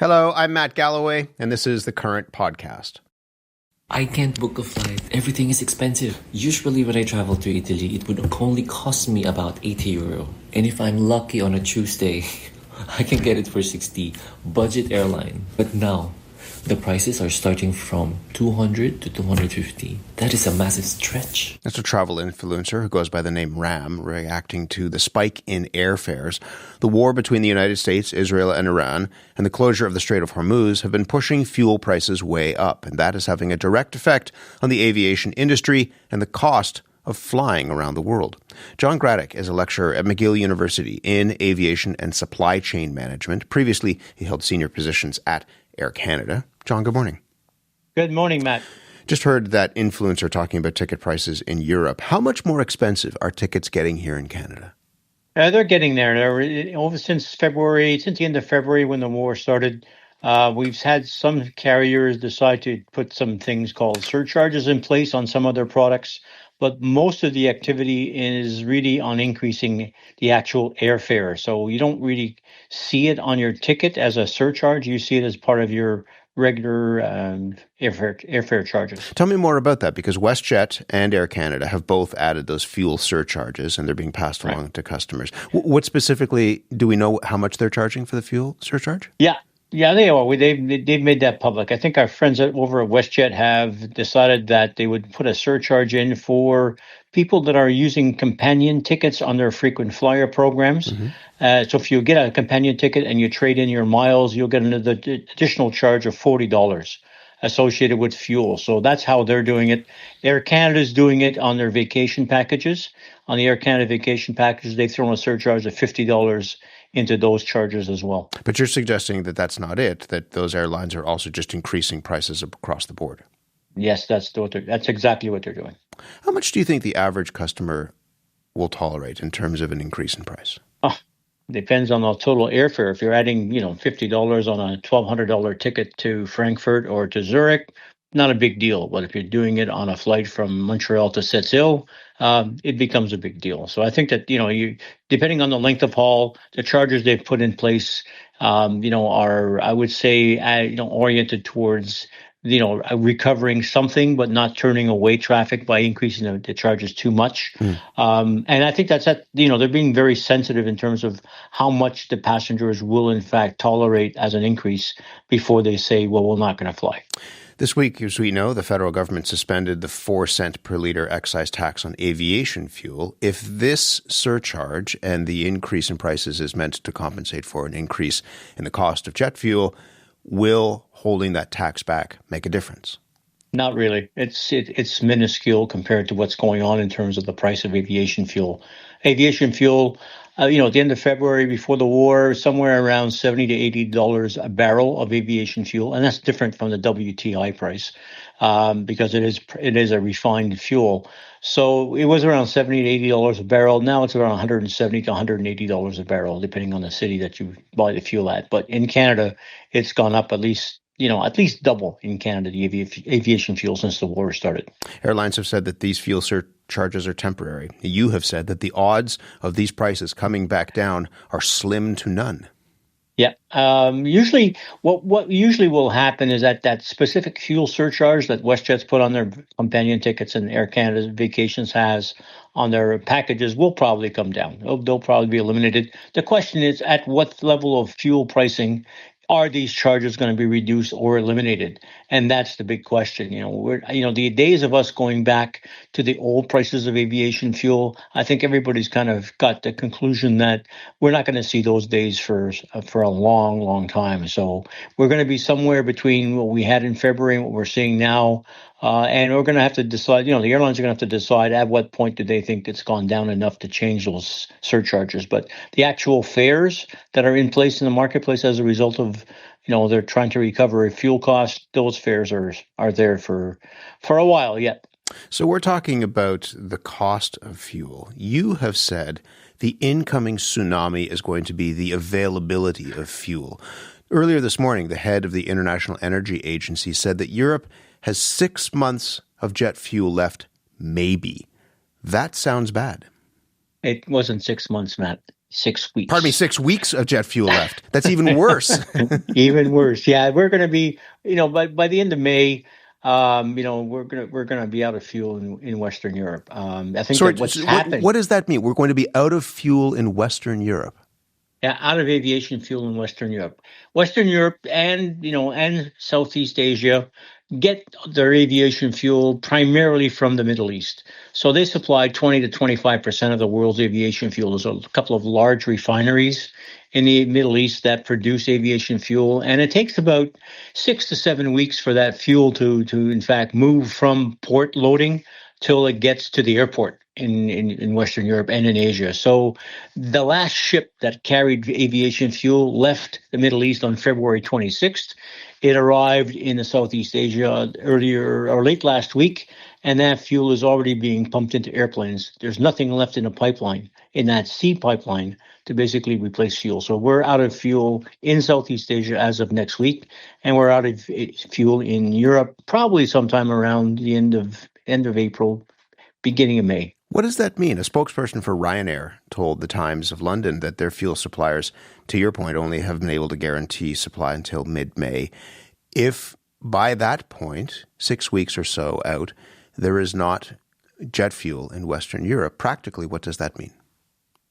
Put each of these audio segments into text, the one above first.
Hello, I'm Matt Galloway, and this is the Current Podcast. I can't book a flight. Everything is expensive. Usually when I travel to Italy, it would only cost me about 80 euro. And if I'm lucky on a Tuesday, I can get it for 60. Budget airline. But now, the prices are starting from 200 to 250. That is a massive stretch. That's a travel influencer who goes by the name Ram, reacting to the spike in airfares. The war between the United States, Israel, and Iran, and the closure of the Strait of Hormuz have been pushing fuel prices way up, and that is having a direct effect on the aviation industry and the cost of flying around the world. John Gradek is a lecturer at McGill University in aviation and supply chain management. Previously, he held senior positions at Air Canada. John, good morning. Good morning, Matt. Just heard that influencer talking about ticket prices in Europe. How much more expensive are tickets getting here in Canada? They're getting there. Since the end of February when the war started, we've had some carriers decide to put some things called surcharges in place on some of their products. But most of the activity is really on increasing the actual airfare. So you don't really see it on your ticket as a surcharge. You see it as part of your regular airfare charges. Tell me more about that, because WestJet and Air Canada have both added those fuel surcharges, and they're being passed along to customers. What specifically, do we know how much they're charging for the fuel surcharge? Yeah, they are. They've made that public. I think our friends over at WestJet have decided that they would put a surcharge in for people that are using companion tickets on their frequent flyer programs. Mm-hmm. So if you get a companion ticket and you trade in your miles, you'll get an additional charge of $40 associated with fuel. So that's how they're doing it. Air Canada is doing it on their vacation packages. On the Air Canada vacation packages, they've thrown a surcharge of $50 into those charges as well. But you're suggesting that that's not it, that those airlines are also just increasing prices across the board. Yes, that's exactly what they're doing. How much do you think the average customer will tolerate in terms of an increase in price? Depends on the total airfare. If you're adding, $50 on a $1,200 ticket to Frankfurt or to Zurich, not a big deal. But if you're doing it on a flight from Montreal to Sept-Îles, it becomes a big deal. So I think that, you depending on the length of haul, the charges they've put in place, are, I would say, oriented towards, recovering something, but not turning away traffic by increasing the charges too much. And I think that's they're being very sensitive in terms of how much the passengers will, in fact, tolerate as an increase before they say, well, we're not going to fly. This week, as we know, the federal government suspended the 4-cent per litre excise tax on aviation fuel. If this surcharge and the increase in prices is meant to compensate for an increase in the cost of jet fuel, will holding that tax back make a difference? Not really. It's minuscule compared to what's going on in terms of the price of aviation fuel. Aviation fuel, at the end of February before the war, somewhere around $70 to $80 a barrel of aviation fuel, and that's different from the WTI price because it is a refined fuel. So it was around $70 to $80 a barrel. Now it's around $170 to $180 a barrel, depending on the city that you buy the fuel at. But in Canada, it's gone up at least double in Canada, the aviation fuel since the war started. Airlines have said that these fuel surcharges are temporary. You have said that the odds of these prices coming back down are slim to none. Yeah. Usually, what usually will happen is that specific fuel surcharge that WestJet's put on their companion tickets and Air Canada's vacations has on their packages will probably come down. They'll probably be eliminated. The question is, at what level of fuel pricing are these charges going to be reduced or eliminated? And that's the big question. The days of us going back to the old prices of aviation fuel, I think everybody's kind of got the conclusion that we're not going to see those days for a long, long time. So we're going to be somewhere between what we had in February and what we're seeing now. And we're going to have to decide, the airlines are going to have to decide at what point do they think it's gone down enough to change those surcharges. But the actual fares that are in place in the marketplace as a result of, they're trying to recover fuel costs, those fares are there for a while yet. So we're talking about the cost of fuel. You have said the incoming tsunami is going to be the availability of fuel. Earlier this morning, the head of the International Energy Agency said that Europe has 6 months of jet fuel left, maybe. That sounds bad. It wasn't 6 months, Matt. 6 weeks. Pardon me, 6 weeks of jet fuel left. That's even worse. Even worse. Yeah, we're going to be, by the end of May, we're gonna be out of fuel in Western Europe. I think Sorry, that what's happened. what does that mean? We're going to be out of fuel in Western Europe. Yeah, out of aviation fuel in Western Europe. Western Europe and Southeast Asia get their aviation fuel primarily from the Middle East. So they supply 20 to 25% of the world's aviation fuel. There's a couple of large refineries in the Middle East that produce aviation fuel, and it takes about 6 to 7 weeks for that fuel to in fact move from port loading till it gets to the airport in Western Europe and in Asia. So the last ship that carried aviation fuel left the Middle East on February 26th. It arrived in the Southeast Asia earlier or late last week, and that fuel is already being pumped into airplanes. There's nothing left in the pipeline, in that sea pipeline, to basically replace fuel. So we're out of fuel in Southeast Asia as of next week, and we're out of fuel in Europe probably sometime around the end of April, beginning of May. What does that mean? A spokesperson for Ryanair told the Times of London that their fuel suppliers, to your point, only have been able to guarantee supply until mid-May. If by that point, 6 weeks or so out, there is not jet fuel in Western Europe, practically, what does that mean?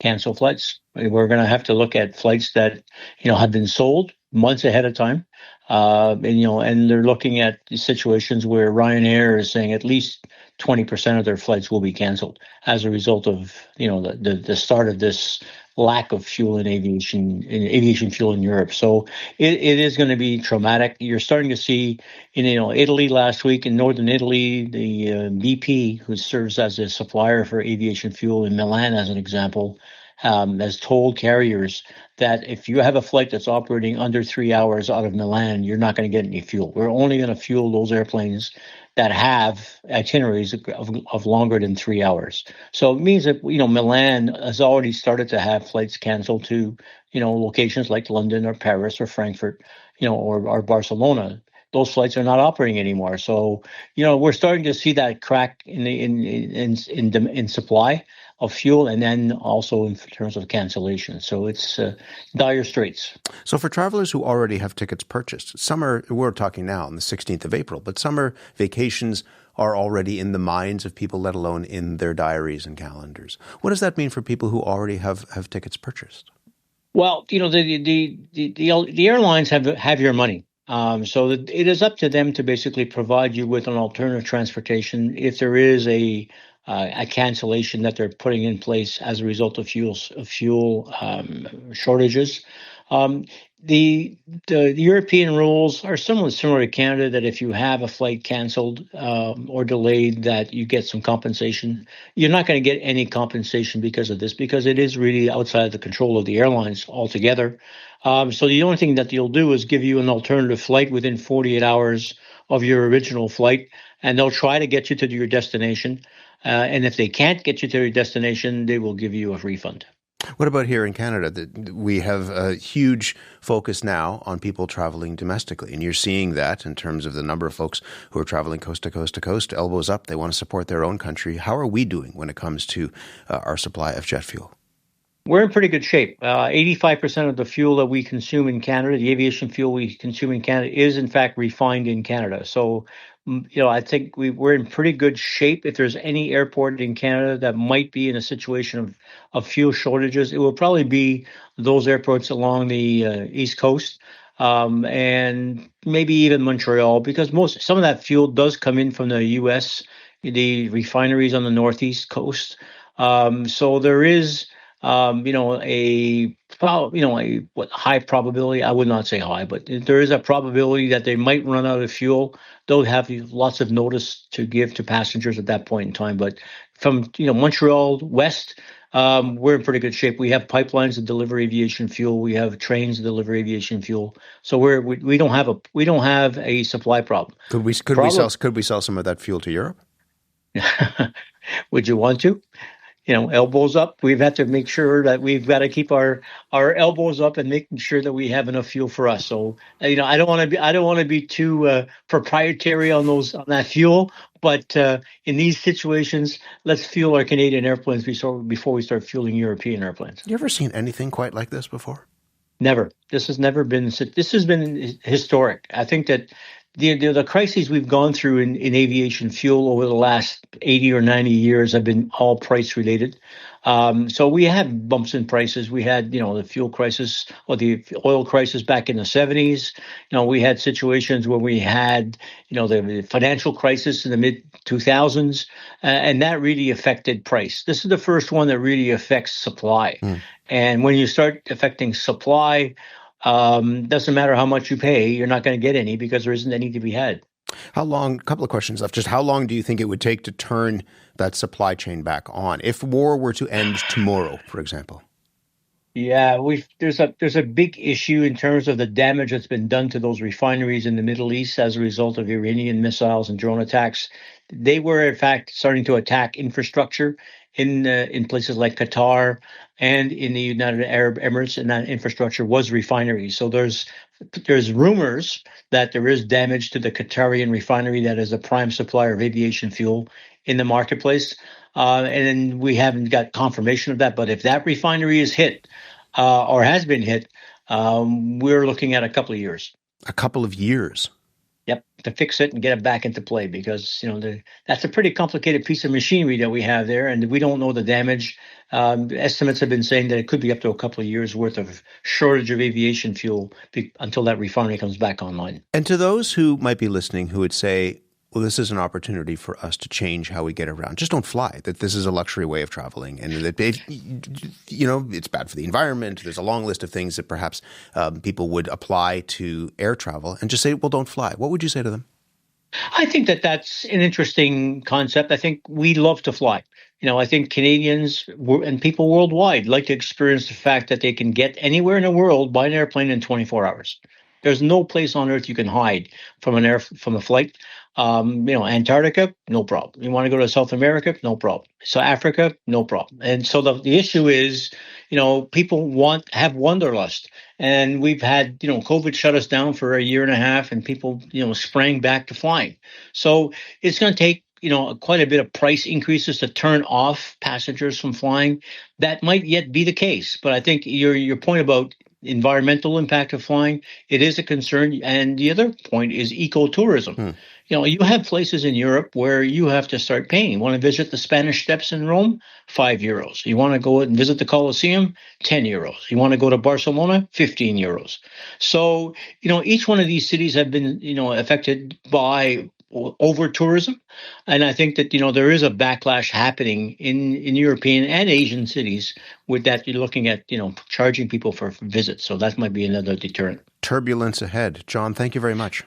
Cancel flights. We're going to have to look at flights that have been sold months ahead of time, and they're looking at situations where Ryanair is saying at least 20% of their flights will be canceled as a result of the start of this lack of fuel in aviation fuel in Europe. So it is going to be traumatic. You're starting to see in Italy last week, in northern Italy, the BP, who serves as a supplier for aviation fuel in Milan, as an example, has told carriers that if you have a flight that's operating under 3 hours out of Milan, you're not going to get any fuel. We're only going to fuel those airplanes that have itineraries of longer than 3 hours. So it means that Milan has already started to have flights canceled to locations like London or Paris or Frankfurt, or Barcelona. Those flights are not operating anymore. So we're starting to see that crack in supply of fuel, and then also in terms of cancellation. So it's dire straits. So for travelers who already have tickets purchased, we're talking now on the 16th of April, but summer vacations are already in the minds of people, let alone in their diaries and calendars. What does that mean for people who already have tickets purchased? Well, the airlines have your money. So it is up to them to basically provide you with an alternative transportation if there is a cancellation that they're putting in place as a result of fuel shortages. The European rules are somewhat similar to Canada, that if you have a flight canceled or delayed, that you get some compensation. You're not going to get any compensation because of this, because it is really outside the control of the airlines altogether. So the only thing that you'll do is give you an alternative flight within 48 hours of your original flight, and they'll try to get you to your destination. And if they can't get you to your destination, they will give you a refund. What about here in Canada? We have a huge focus now on people traveling domestically, and you're seeing that in terms of the number of folks who are traveling coast to coast to coast, elbows up. They want to support their own country. How are we doing when it comes to our supply of jet fuel? We're in pretty good shape. 85% of the fuel that we consume in Canada, the aviation fuel we consume in Canada, is in fact refined in Canada. So I think we're in pretty good shape. If there's any airport in Canada that might be in a situation of fuel shortages, it will probably be those airports along the East Coast, and maybe even Montreal, because some of that fuel does come in from the U.S., the refineries on the Northeast coast. So there is a high probability. I would not say high, but there is a probability that they might run out of fuel. They'll have lots of notice to give to passengers at that point in time. But from Montreal west, we're in pretty good shape. We have pipelines that deliver aviation fuel. We have trains that deliver aviation fuel. So we don't have a supply problem. Could we sell some of that fuel to Europe? Would you want to? elbows up. We've had to make sure that we've got to keep our elbows up and making sure that we have enough fuel for us. So, I don't want to be too proprietary on that fuel. But in these situations, let's fuel our Canadian airplanes before we start fueling European airplanes. You ever seen anything quite like this before? Never. This has been historic. I think that the crises we've gone through in aviation fuel over the last 80 or 90 years have been all price related. So we had bumps in prices. We had, the fuel crisis or the oil crisis back in the 70s. We had situations where we had, the financial crisis in the mid 2000s, and that really affected price. This is the first one that really affects supply. And when you start affecting supply, doesn't matter how much you pay, you're not going to get any because there isn't any to be had. How long, a couple of questions left, just how long do you think it would take to turn that supply chain back on if war were to end tomorrow, for example? Yeah, there's a big issue in terms of the damage that's been done to those refineries in the Middle East as a result of Iranian missiles and drone attacks. They were, in fact, starting to attack infrastructure in places like Qatar and in the United Arab Emirates, and that infrastructure was refineries. So there's rumors that there is damage to the Qatarian refinery that is a prime supplier of aviation fuel in the marketplace. And we haven't got confirmation of that. But if that refinery is hit or has been hit, we're looking at a couple of years. A couple of years? Yep, to fix it and get it back into play because, that's a pretty complicated piece of machinery that we have there, and we don't know the damage. Estimates have been saying that it could be up to a couple of years' worth of shortage of aviation fuel until that refinery comes back online. And to those who might be listening who would say, well, this is an opportunity for us to change how we get around. Just don't fly, that this is a luxury way of traveling and that, it's bad for the environment. There's a long list of things that perhaps people would apply to air travel and just say, well, don't fly. What would you say to them? I think that that's an interesting concept. I think we love to fly. I think Canadians and people worldwide like to experience the fact that they can get anywhere in the world by an airplane in 24 hours. There's no place on earth you can hide from a flight. Antarctica, no problem. You want to go to South America, no problem. So Africa, no problem. And so the issue is, people have wanderlust, and we've had, COVID shut us down for a year and a half, and people, sprang back to flying. So it's going to take, quite a bit of price increases to turn off passengers from flying. That might yet be the case, but I think your point about environmental impact of flying, it is a concern. And the other point is ecotourism. You have places in Europe where you have to start paying. You want to visit the Spanish Steps in Rome, €5. You want to go and visit the Colosseum, €10. You want to go to Barcelona, €15. So, each one of these cities have been, affected by over tourism. And I think that, there is a backlash happening in European and Asian cities with that. You're looking at, charging people for visits. So that might be another deterrent. Turbulence ahead. John, thank you very much.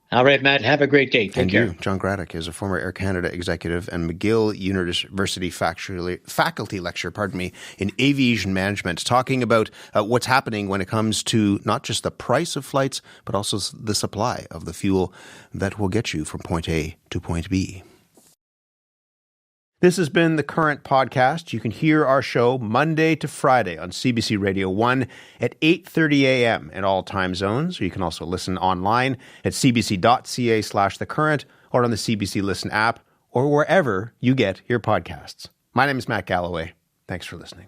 All right, Matt. Have a great day. Take care. John Gradek is a former Air Canada executive and McGill University faculty lecturer, in aviation management, talking about what's happening when it comes to not just the price of flights, but also the supply of the fuel that will get you from point A to point B. This has been The Current Podcast. You can hear our show Monday to Friday on CBC Radio 1 at 8:30 a.m. in all time zones. You can also listen online at cbc.ca/thecurrent or on the CBC Listen app or wherever you get your podcasts. My name is Matt Galloway. Thanks for listening.